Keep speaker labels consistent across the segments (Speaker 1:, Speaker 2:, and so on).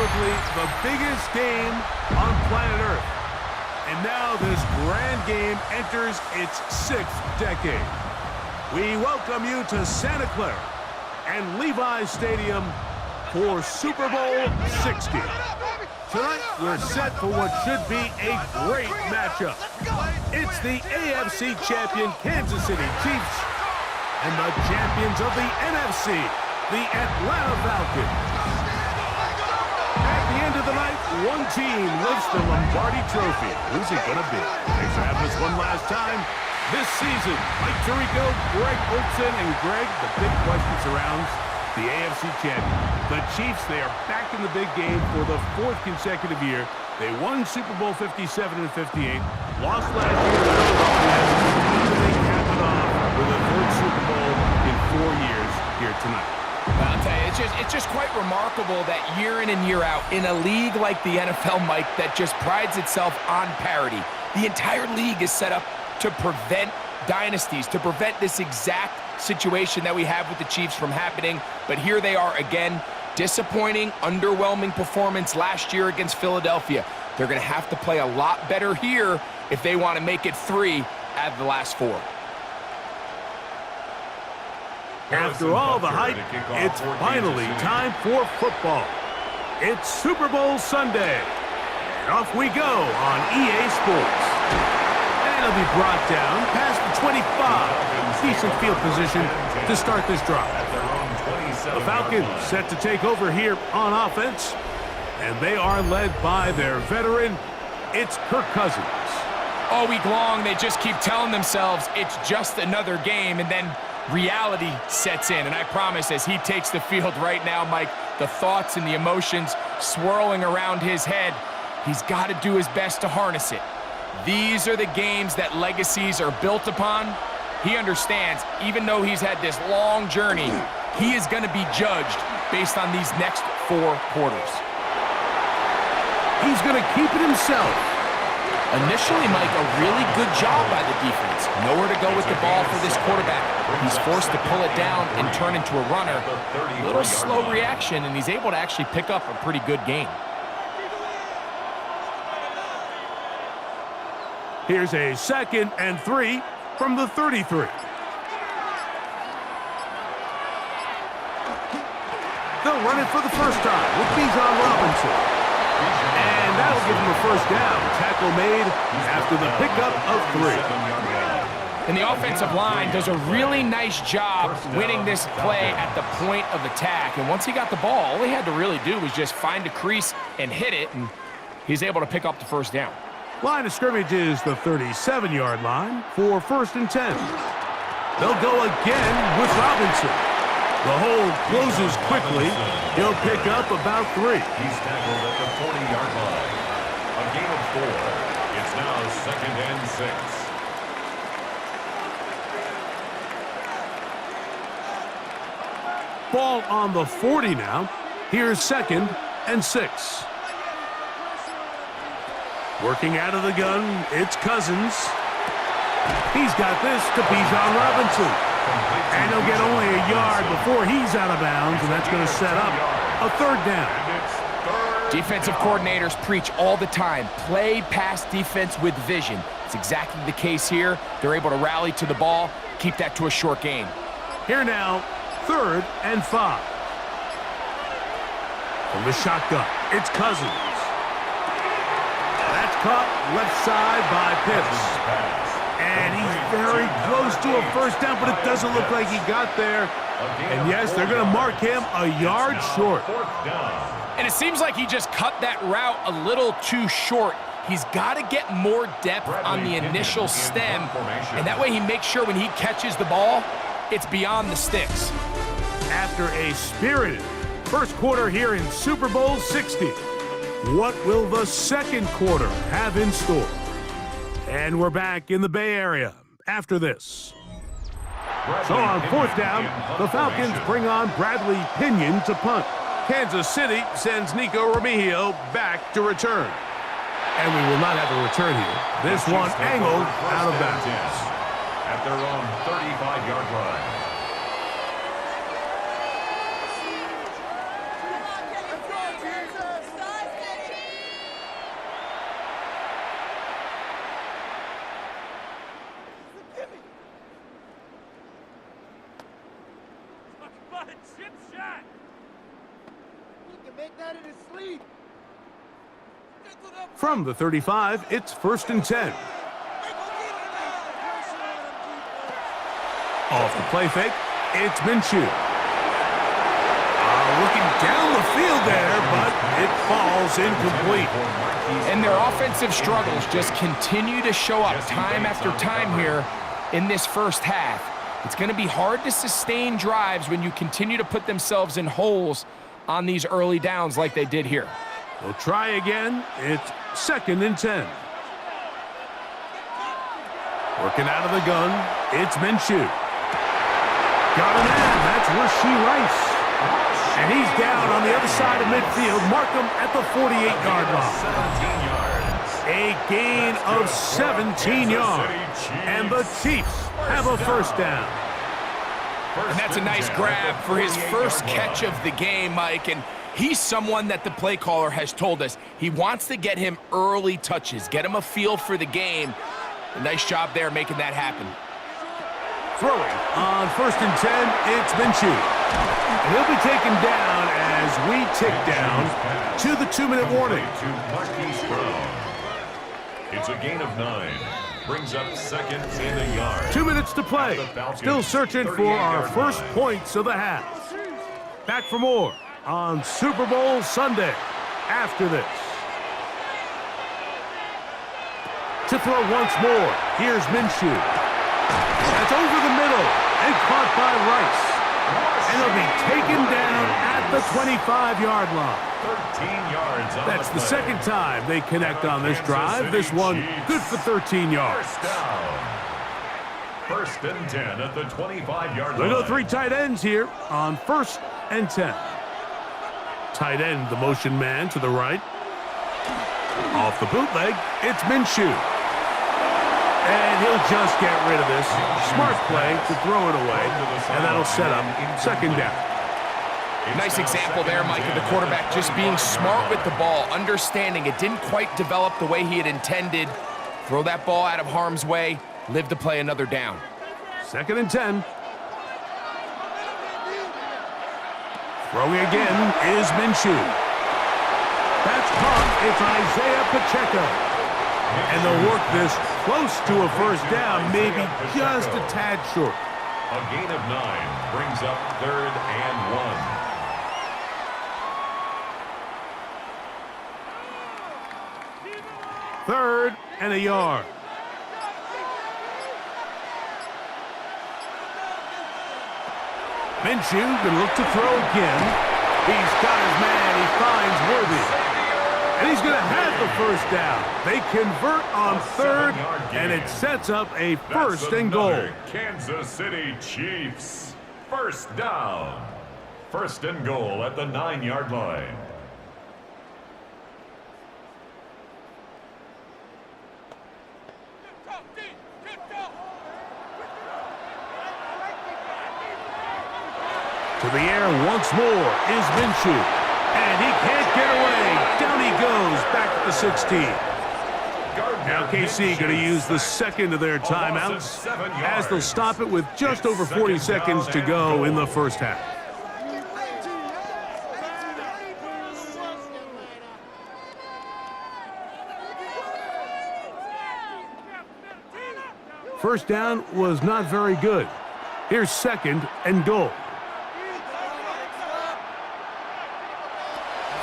Speaker 1: arguably the biggest game on planet Earth. And now this grand game enters its 6th decade. We welcome you to Santa Clara and Levi's Stadium for Super Bowl 60. Tonight, we're set for what should be a great matchup. It's the AFC champion Kansas City Chiefs and the champions of the NFC, the Atlanta Falcons. At the end of the night, one team lifts the Lombardi Trophy. Who's it going to be? Thanks for having us one last time this season. Mike Tirico, Greg Olson, and Greg, the big question surrounds the AFC champion. The Chiefs, they are back in the big game for the 4th consecutive year. They won Super Bowl 57 and 58, lost last year to Philadelphia, and they capped it off with a 3rd Super Bowl in 4 years here tonight.
Speaker 2: I'll tell you, it's just quite remarkable that year in and year out, in a league like the NFL, Mike, that just prides itself on parity, the entire league is set up to prevent dynasties, to prevent this exact situation that we have with the Chiefs from happening. But here they are again, disappointing, underwhelming performance last year against Philadelphia. They're going to have to play a lot better here if they want to make it 3 out of the last 4.
Speaker 1: After all the hype, it's finally time for football. It's Super Bowl Sunday, and off we go on EA Sports. And it'll be brought down past the 25. Decent field position to start this drive. The Falcons set to take over here on offense, and they are led by their veteran. It's Kirk Cousins.
Speaker 2: All week long, they just keep telling themselves it's just another game, and then reality sets in. And I promise, as he takes the field right now, Mike, the thoughts and the emotions swirling around his head, he's got to do his best to harness it. These are the games that legacies are built upon. He understands, even though he's had this long journey, he is going to be judged based on these next 4 quarters.
Speaker 1: He's going to keep it himself.
Speaker 2: Initially, Mike, a really good job by the defense. Nowhere to go with the ball for this quarterback. He's forced to pull it down and turn into a runner. A little slow reaction, and he's able to actually pick up a pretty good game.
Speaker 1: Here's a 2nd and 3 from the 33. They'll run it for the first time with Bijan Robinson. And that'll give him a first down. Tackle made after the pickup of 3.
Speaker 2: And the offensive line does a really nice job winning this play at the point of attack. And once he got the ball, all he had to really do was just find a crease and hit it, and he's able to pick up the first down.
Speaker 1: Line of scrimmage is the 37-yard line for 1st and 10. They'll go again with Robinson. The hold closes quickly. He'll pick up about 3.
Speaker 3: He's tackled at the 40-yard line. A gain of 4. It's now 2nd and 6.
Speaker 1: Ball on the 40 now. Here's 2nd and 6. Working out of the gun, it's Cousins. He's got this to Bijan Robinson. And he'll get only a yard before he's out of bounds, and that's going to set up a 3rd down.
Speaker 2: Defensive coordinators preach all the time, play pass defense with vision. It's exactly the case here. They're able to rally to the ball, keep that to a short gain.
Speaker 1: Here now, 3rd and 5. From the shotgun, it's Cousins. That's caught left side by Pitts. And he's very close to a first down, but it doesn't look like he got there. And yes, they're going to mark him a yard short.
Speaker 2: And it seems like he just cut that route a little too short. He's got to get more depth on the initial stem, and that way he makes sure when he catches the ball, it's beyond the sticks.
Speaker 1: After a spirited first quarter here in Super Bowl 60, what will the 2nd quarter have in store? And we're back in the Bay Area after this. So on 4th down, the Falcons bring on Bradley Pinion to punt. Kansas City sends Nico Remigio back to return. And we will not have a return here. This one angled out of bounds.
Speaker 3: At their own 35-yard line.
Speaker 1: From the 35, it's 1st and 10. Off the play fake, it's Minshew. Looking down the field there, but it falls incomplete.
Speaker 2: And their offensive struggles just continue to show up time after time here in this first half. It's going to be hard to sustain drives when you continue to put themselves in holes on these early downs like they did here.
Speaker 1: They'll try again. It's 2nd and 10. Working out of the gun, it's Minshew. Got a man, that's Rasheed Rice. And he's down on the other side of midfield. Mark him at the 48-yard line.
Speaker 3: 17 yards.
Speaker 1: A gain of 17 yards. And the Chiefs have a first down.
Speaker 2: And that's a nice grab for his first catch of the game, Mike. And he's someone that the play caller has told us he wants to get him early touches, get him a feel for the game. A nice job there making that happen.
Speaker 1: Throwing on 1st and 10, it's Minshew. And he'll be taken down as we tick down to the 2-minute warning.
Speaker 3: It's a gain of 9. Brings up 2nd and a yard.
Speaker 1: 2 minutes to play. Still searching for our first points of the half. Back for more on Super Bowl Sunday after this. To throw once more, here's Minshew. That's over the middle and caught by Rice. And he'll be taken down at the 25-yard line.
Speaker 3: 13 yards on
Speaker 1: That's the second time they connect on this drive. This one good for 13 yards.
Speaker 3: First down. 1st and 10 at the 25-yard line.
Speaker 1: There go 3 tight ends here on 1st and 10. Tight end, the motion man to the right. Off the bootleg, it's Minshew. And he'll just get rid of this. Smart play to throw it away, and that'll set up 2nd down.
Speaker 2: Nice example there, Mike, of the quarterback just being smart with the ball, understanding it didn't quite develop the way he had intended. Throw that ball out of harm's way, live to play another down.
Speaker 1: 2nd and 10. Throwing again is Minshew. That's caught. It's Isaiah Pacheco. And they'll work this close to a first down, maybe just a tad short.
Speaker 3: A gain of 9 brings up 3rd and 1.
Speaker 1: 3rd and a yard. Minshew gonna look to throw again. He's got his man. He finds Worthy. And he's going to have the first down. They convert on 3rd, and it sets up a 1st and goal.
Speaker 3: Kansas City Chiefs. First down. 1st and goal at the 9-yard line.
Speaker 1: To the air once more is Minshew. And he can't get away. Down he goes, back to the 16. Now KC going to use the second of their timeouts as they'll stop it with just over 40 seconds to go in the first half. First down was not very good. Here's 2nd and goal.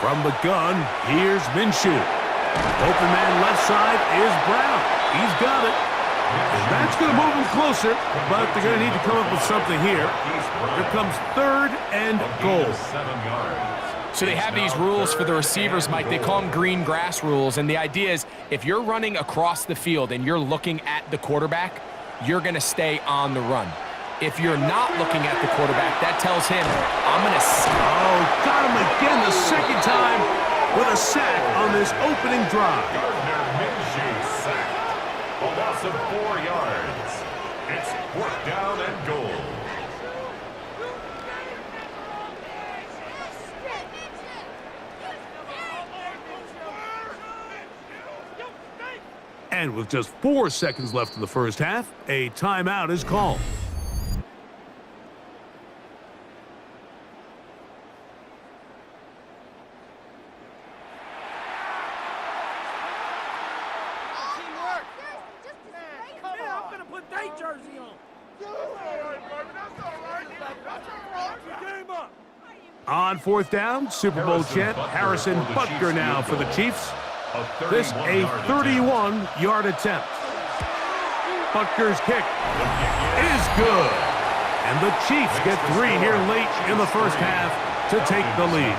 Speaker 1: From the gun, here's Minshew. Open man left side is Brown. He's got it. And that's going to move him closer, but they're going to need to come up with something here. Here comes 3rd and goal.
Speaker 2: So they have these rules for the receivers, Mike. They call them green grass rules, and the idea is if you're running across the field and you're looking at the quarterback, you're going to stay on the run. If you're not looking at the quarterback, that tells him, I'm going to...
Speaker 1: Oh, got him again the second time with a sack on this opening drive.
Speaker 3: Gardner Minshew sacked. A loss of 4 yards. It's 4th down and goal.
Speaker 1: And with just 4 seconds left in the first half, a timeout is called. On fourth down, Super Bowl champ Harrison Butker now for the Chiefs. This a 31-yard attempt. Butker's kick is good. And the Chiefs get 3 here late in the first half to take the lead.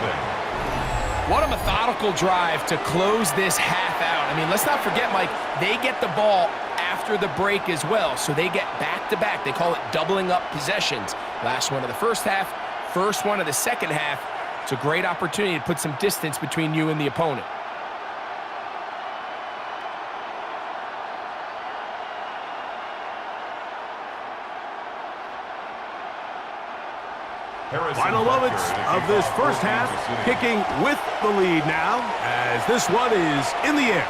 Speaker 2: What a methodical drive to close this half out. I mean, let's not forget, Mike, they get the ball after the break as well, so they get back-to-back. They call it doubling up possessions. Last one of the first half, first one of the second half. It's a great opportunity to put some distance between you and the opponent.
Speaker 1: Final moments of this first half, kicking with the lead now, as this one is in the air.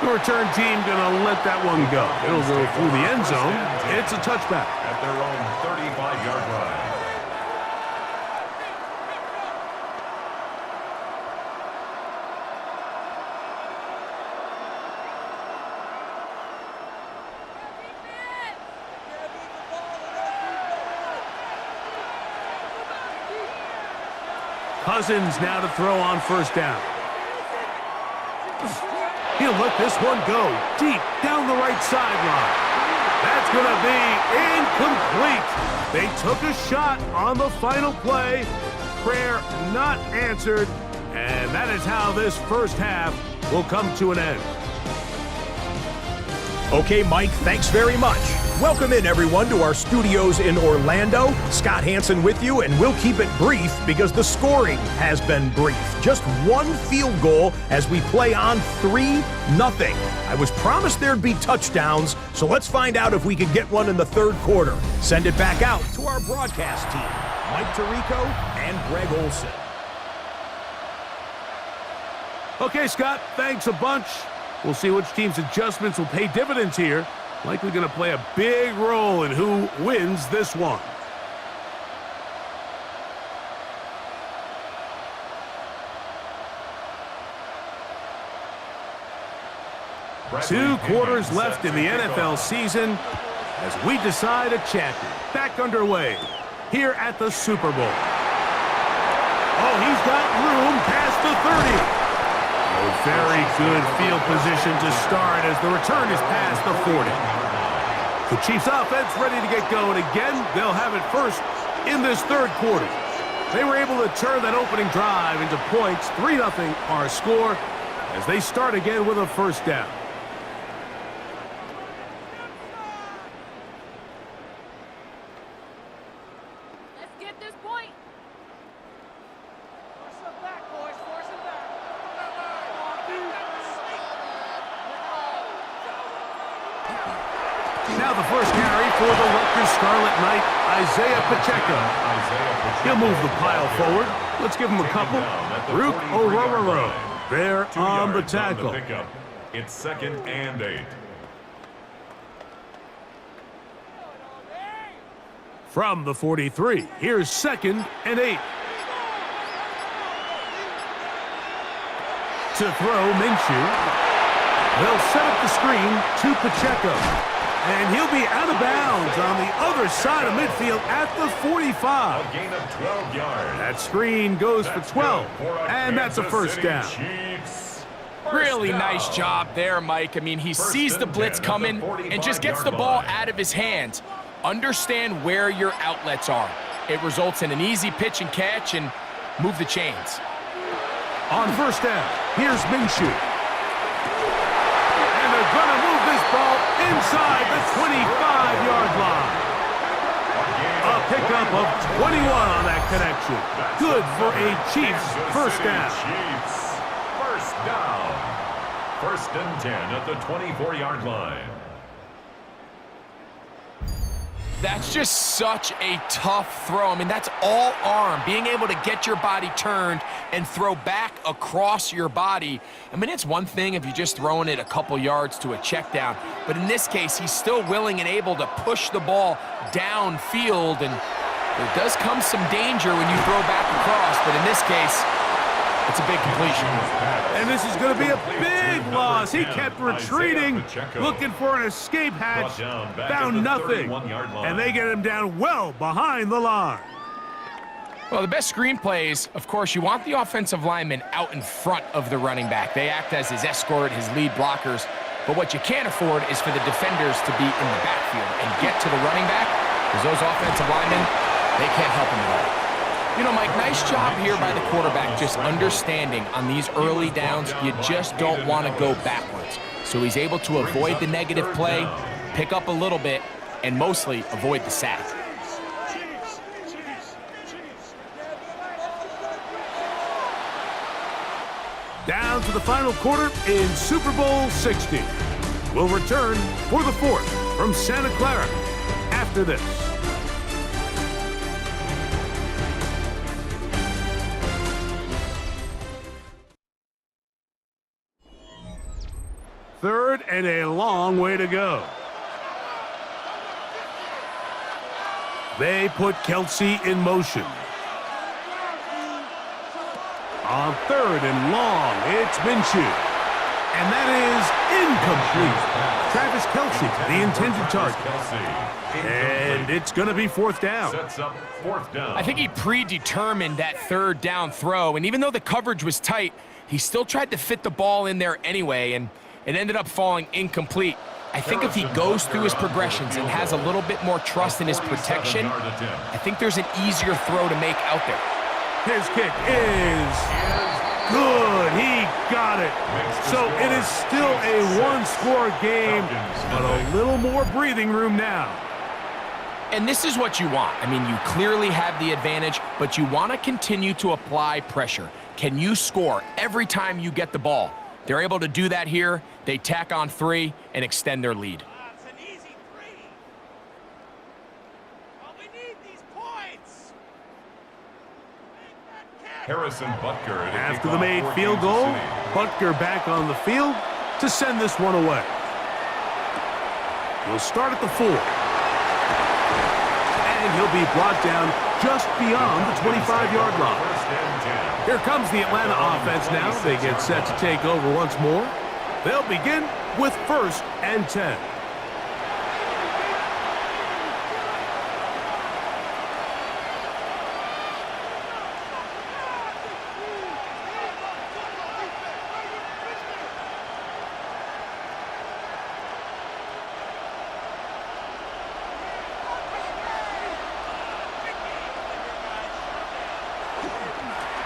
Speaker 1: The return team gonna let that one go. It'll go through the end zone. It's a touchback.
Speaker 3: At their own 35-yard line.
Speaker 1: Cousins now to throw on first down. He'll let this one go deep down the right sideline. That's going to be incomplete. They took a shot on the final play. Prayer not answered. And that is how this first half will come to an end.
Speaker 4: Okay, Mike, thanks very much. Welcome in, everyone, to our studios in Orlando. Scott Hansen with you, and we'll keep it brief because the scoring has been brief. Just one field goal as we play on 3-0. I was promised there'd be touchdowns, so let's find out if we can get one in the third quarter. Send it back out to our broadcast team, Mike Tirico and Greg Olson.
Speaker 1: Okay, Scott, thanks a bunch. We'll see which team's adjustments will pay dividends here. Likely going to play a big role in who wins this one. Two quarters left in the NFL season as we decide a champion. Back underway here at the Super Bowl. Oh, he's got room past the 30. A very good field position to start as the return is past the 40. The Chiefs offense ready to get going again. They'll have it first in this third quarter. They were able to turn that opening drive into points. 3-0 our score as they start again with a first down.
Speaker 5: Let's get this point. Force them back, boys. Force them back.
Speaker 1: Now the first carry for the Rutgers Scarlet Knight, Isaiah Pacheco. He'll move the pile forward. Let's give him a couple. Rook Orororo there on the tackle.
Speaker 3: It's 2nd and 8.
Speaker 1: From the 43, here's 2nd and 8. To throw, Minshew. They'll set up the screen to Pacheco. And he'll be out of bounds on the other side of midfield at the 45.
Speaker 3: A gain of 12 yards.
Speaker 1: That screen goes for 12, and that's a first down.
Speaker 2: Really nice job there, Mike. I mean, he sees the blitz coming and just gets the ball out of his hands. Understand where your outlets are. It results in an easy pitch and catch and move the chains.
Speaker 1: On first down, here's Minshew. And they're going to move this ball inside the 25-yard line. A pickup of 21 on that connection. Good for a Chiefs first down.
Speaker 3: First down. 1st and 10 at the 24-yard line.
Speaker 2: That's just such a tough throw. I mean, that's all arm. Being able to get your body turned and throw back across your body. I mean, it's one thing if you're just throwing it a couple yards to a check down. But in this case, he's still willing and able to push the ball downfield. And there does come some danger when you throw back across. But in this case, it's a big completion.
Speaker 1: And this is going to be a big loss. He kept retreating, looking for an escape hatch, found nothing, and they get him down well behind the line.
Speaker 2: Well, the best screenplays, of course, you want the offensive lineman out in front of the running back. They act as his escort, his lead blockers. But what you can't afford is for the defenders to be in the backfield and get to the running back, because those offensive linemen, they can't help him at all. You know, Mike, nice job here by the quarterback, just understanding on these early downs, you just don't want to go backwards. So he's able to avoid the negative play, pick up a little bit, and mostly avoid the sack.
Speaker 1: Down to the final quarter in Super Bowl 60. We'll return for the fourth from Santa Clara after this. Third and a long way to go. They put Kelsey in motion. On third and long, it's Minshew. And that is incomplete. Travis Kelsey, the intended target. And it's going to be fourth down.
Speaker 3: Sets up fourth down.
Speaker 2: I think he predetermined that third down throw, and even though the coverage was tight, he still tried to fit the ball in there anyway, and it ended up falling incomplete. I think if he goes through his progressions and has a little bit more trust in his protection, I think there's an easier throw to make out there.
Speaker 1: His kick is good. He got it. So it is still a one-score game, but a little more breathing room now.
Speaker 2: And this is what you want. I mean, you clearly have the advantage, but you want to continue to apply pressure. Can you score every time you get the ball? They're able to do that here. They tack on 3 and extend their lead.
Speaker 5: It's an easy 3. Well, we need these points.
Speaker 3: Harrison Butker.
Speaker 1: After the made field goal, Butker back on the field to send this one away. He'll start at the 4. And he'll be brought down just beyond the 25-yard line. Here comes the Atlanta offense now. They get set to take over once more. They'll begin with 1st and 10.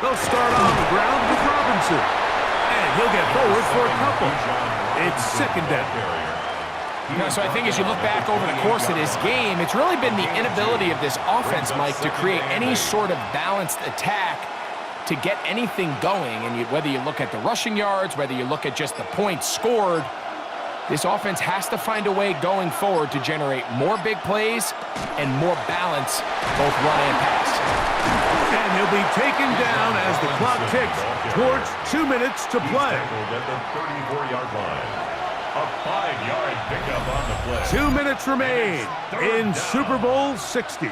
Speaker 1: They'll start on the ground with Robinson. And he'll get forward for a couple. It's 2nd down.
Speaker 2: You know, so I think as you look back over the course of this game, it's really been the inability of this offense, Mike, to create any sort of balanced attack to get anything going. And whether you look at the rushing yards, whether you look at just the points scored, this offense has to find a way going forward to generate more big plays and more balance, both run and pass.
Speaker 1: And he'll be taken down as the clock ticks towards 2 minutes to play.
Speaker 3: At the 34-yard line. A 5-yard pickup on the play.
Speaker 1: 2 minutes remain in Super Bowl 60.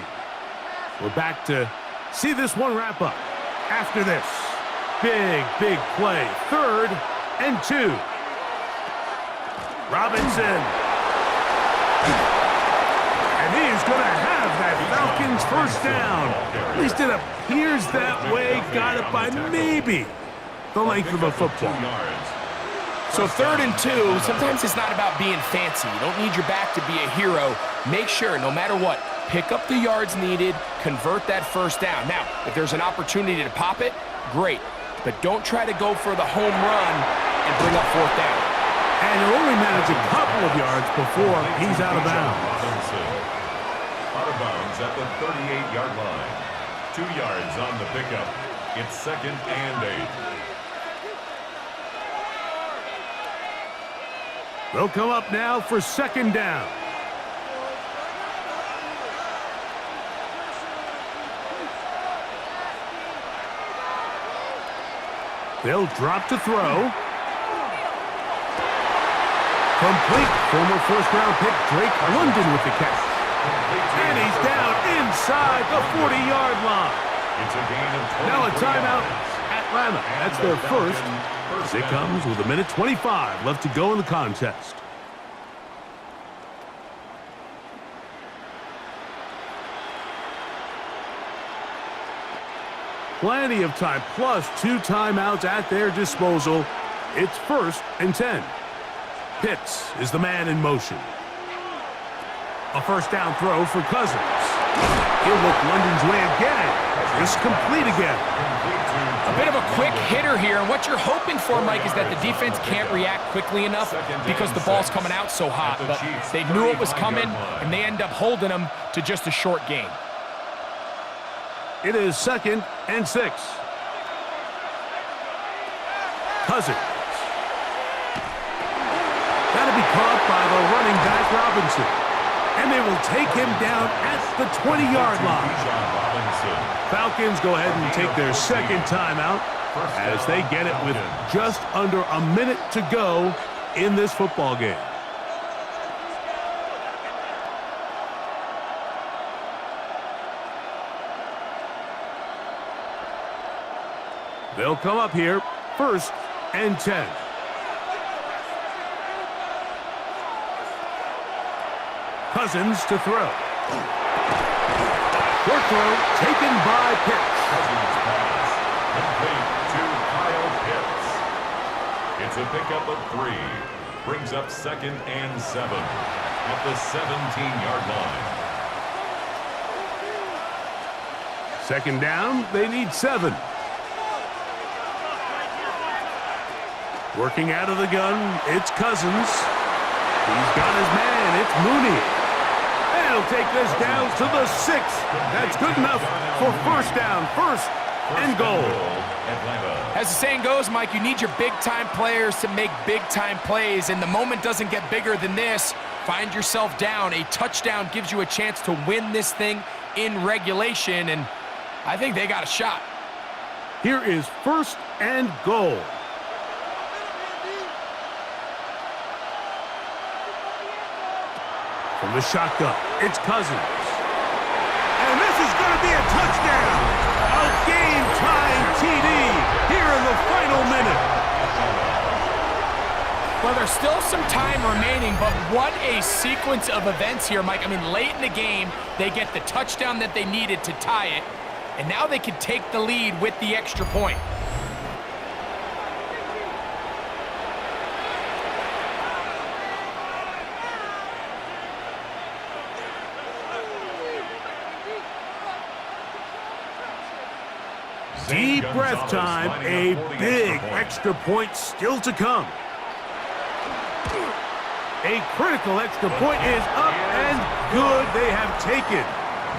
Speaker 1: We're back to see this one wrap up. After this, big play. 3rd and 2. Robinson. And he is going to have that Falcons first down. At least it appears that way. Got it by maybe the length of a football.
Speaker 2: So 3rd and 2, sometimes it's not about being fancy. You don't need your back to be a hero. Make sure, no matter what, pick up the yards needed, convert that first down. Now, if there's an opportunity to pop it, great. But don't try to go for the home run and bring up 4th down.
Speaker 1: And he'll only manage a couple of yards before he's out of bounds.
Speaker 3: Out of bounds at the 38-yard line. 2 yards on the pickup. It's 2nd and 8.
Speaker 1: They'll come up now for 2nd down. They'll drop to throw. Complete. Former first-round pick Drake London with the catch. And he's down inside the 40-yard line.
Speaker 3: It's a gain of 20.
Speaker 1: Now a timeout, Atlanta. That's their first. As it comes with 1:25 left to go in the contest. plenty of time, plus 2 timeouts at their disposal. It's 1st and 10. Pitts is the man in motion. A first down throw for Cousins. He'll look London's way again. It's complete again.
Speaker 2: A bit of a quick hitter here, and what you're hoping for, Mike, is that the defense can't react quickly enough because the ball's coming out so hot. But they knew it was coming, and they end up holding them to just a short gain.
Speaker 1: It is 2nd and 6. Cousins. That'll be caught by the running back Robinson. And they will take him down at the 20-yard line. Falcons go ahead and take their 2nd timeout as they get it with just under a minute to go in this football game. They'll come up here, 1st and 10. Cousins to throw. Short throw taken by Pitts.
Speaker 3: Cousins pass. Complete to Kyle Pitts. It's a pickup of 3. Brings up 2nd and 7 at the 17-yard line.
Speaker 1: 2nd down, they need 7. Working out of the gun, it's Cousins. He's got his man, it's Mooney. And he'll take this down to the 6th. That's good enough for 1st down, 1st and goal.
Speaker 2: As the saying goes, Mike, you need your big-time players to make big-time plays, and the moment doesn't get bigger than this. Find yourself down. A touchdown gives you a chance to win this thing in regulation, and I think they got a shot.
Speaker 1: Here is 1st and goal. From the shotgun, it's Cousins. And this is going to be a touchdown. A game-tying TD here in the final minute.
Speaker 2: Well, there's still some time remaining, but what a sequence of events here, Mike. I mean, late in the game, they get the touchdown that they needed to tie it, and now they can take the lead with the extra point.
Speaker 1: Deep breath time, a big extra point still to come. A critical extra point is up and good. They have taken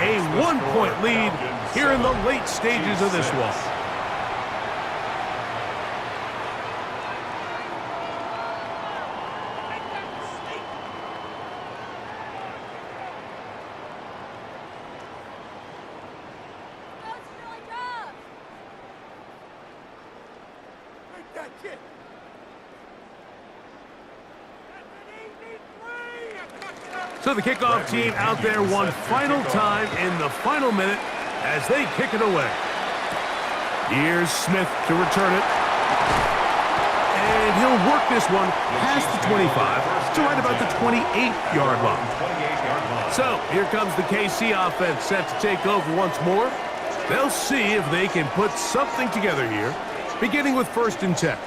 Speaker 1: a 1-point lead here in the late stages of this one. So the kickoff team out there one final time in the final minute as they kick it away. Here's Smith to return it. And he'll work this one past the 25 to right about the 28-yard line. So here comes the KC offense set to take over once more. They'll see if they can put something together here, beginning with 1st and 10.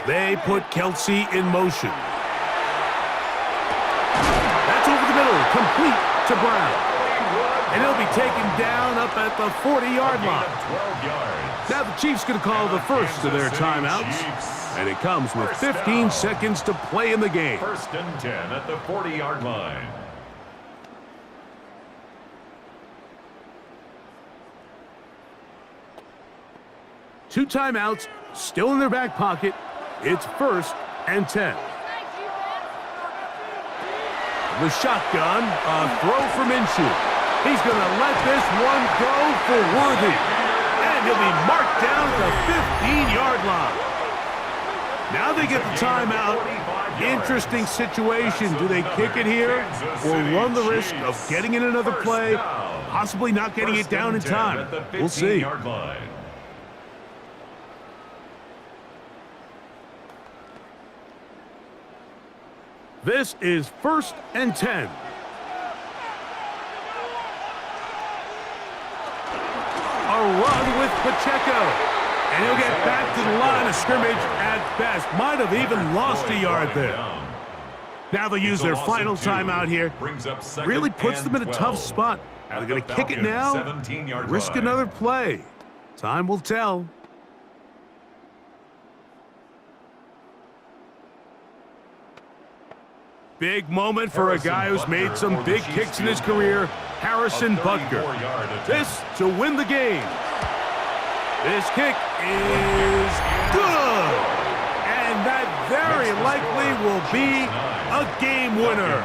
Speaker 1: They put Kelsey in motion. That's over the middle, complete to Brown. And he'll be taken down up at the 40-yard line. Now the Chiefs going to call the first of their timeouts. And it comes with 15 seconds to play in the game.
Speaker 3: 1st and 10 at the 40-yard line.
Speaker 1: Two timeouts still in their back pocket. It's 1st and 10. The shotgun, a throw from Minshew. He's going to let this one go for Worthy. And he'll be marked down at the 15-yard line. Now they get the timeout. Interesting situation. Do they kick it here or run the risk of getting in another play, possibly not getting it down in time? We'll see. This is 1st and 10. A run with Pacheco. And he'll get back to the line of scrimmage at best. Might have even lost a yard there. Now they'll use their final timeout here. Really puts them in a tough spot. Are they going to kick it now? Risk another play. Time will tell. Big moment for a guy who's made some big kicks in his career, Harrison Butker. This to win the game. This kick is good. And that very likely will be a game winner.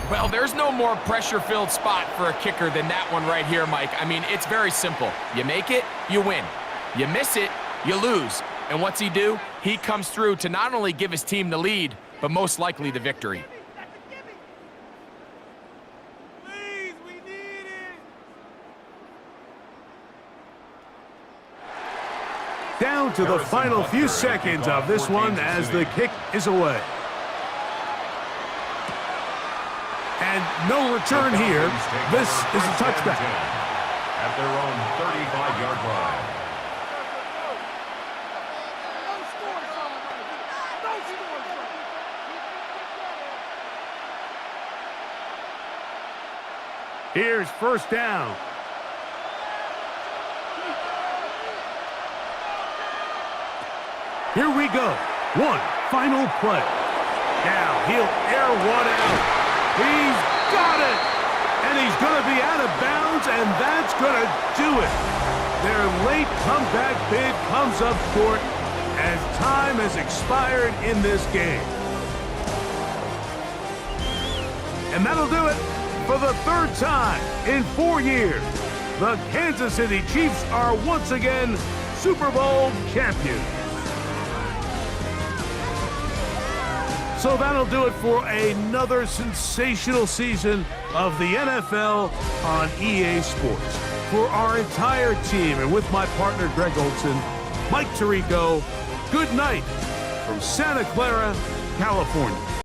Speaker 2: Well, there's no more pressure-filled spot for a kicker than that one right here, Mike. I mean, it's very simple. You make it, you win. You miss it, you lose. And what's he do? He comes through to not only give his team the lead, but most likely the victory.
Speaker 5: Please, we need it.
Speaker 1: Down to the final few seconds of this one as the kick is away. And no return here. This is a touchback.
Speaker 3: At their own 35-yard line.
Speaker 1: Here's 1st down. Here we go. One final play. Now he'll air one out. He's got it. And he's going to be out of bounds, and that's going to do it. Their late comeback bid comes up short as time has expired in this game. And that'll do it. For the 3rd time in 4 years, the Kansas City Chiefs are once again Super Bowl champions. So that'll do it for another sensational season of the NFL on EA Sports. For our entire team and with my partner Greg Olson, Mike Tirico, good night from Santa Clara, California.